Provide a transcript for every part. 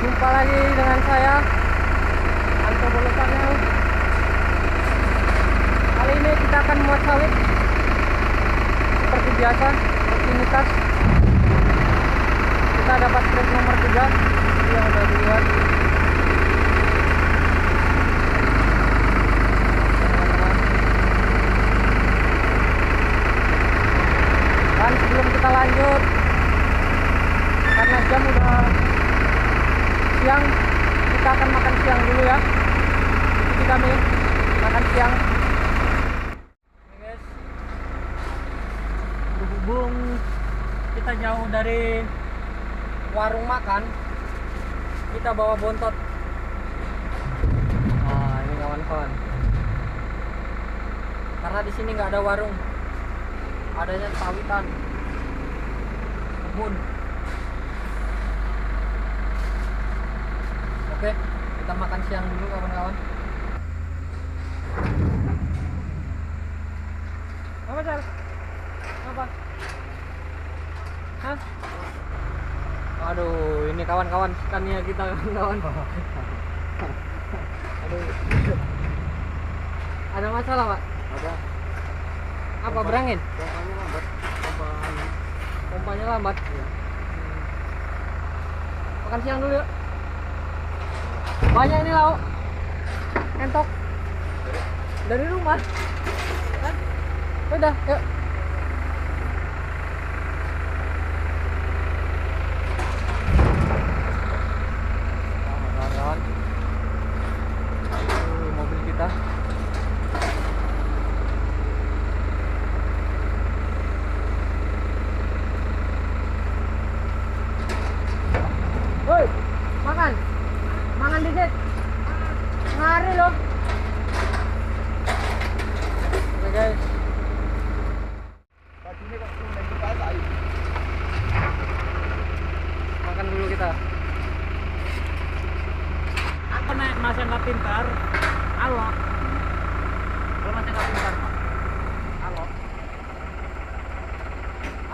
Jumpa lagi dengan saya Anto Bolo Channel. Kali ini kita akan muat sawit seperti biasa, rutinitas. Kita dapat truk nomor 3 yang udah dilihat. Dan sebelum kita lanjut, karena jam udah siang, kita akan makan siang dulu ya. Ikuti kami makan siang. Oke guys, berhubung kita jauh dari warung makan, kita bawa bontot. Nah, ini kawan-kawan. Karena di sini nggak ada warung, adanya sawitan, kebun. Oke, kita makan siang dulu kawan-kawan. Apa Sal? Apa? Hah? Aduh, ini kawan-kawan ikannya kita kawan-kawan. Aduh. Ada masalah Pak? Ada. Apa berangin? Pompanya lambat. Pompanya lambat. Iya. Makan siang dulu yuk. Banyak ini lauk. Entok. Dari rumah. Kan? Udah, yuk. Kawan-kawan. Mobil kita. Woi, makan. Mangan dikit. Ngari loh. Oke guys. Tadinya kok cuma naik ke atas. Makan dulu kita. Aku naik masih nggak pintar. Halo. Kalau masih nggak pintar, Pak. Halo.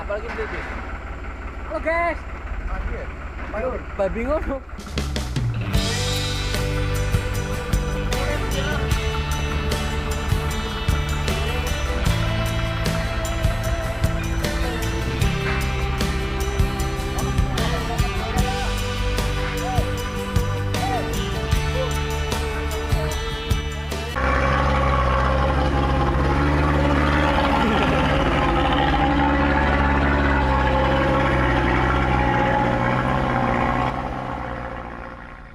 Apalagi bebe. Halo guys. Mati ya. Babi ngono.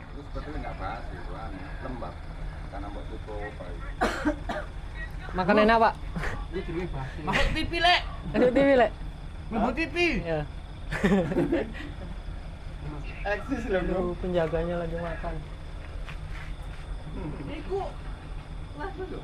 Itu sebetulnya nggak pas gitu kan. Lembab. Karena mau tutup. Makan enak Pak. Ini juga pas. Masuk TV, Lek. Aduh TV lek. Masuk TV. Ya. Eksis loh bro. Aduh, penjaganya lagi makan. Iku. Lah, dulu.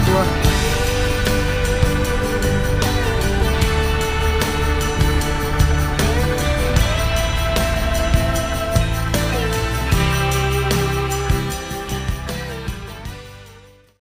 berdua.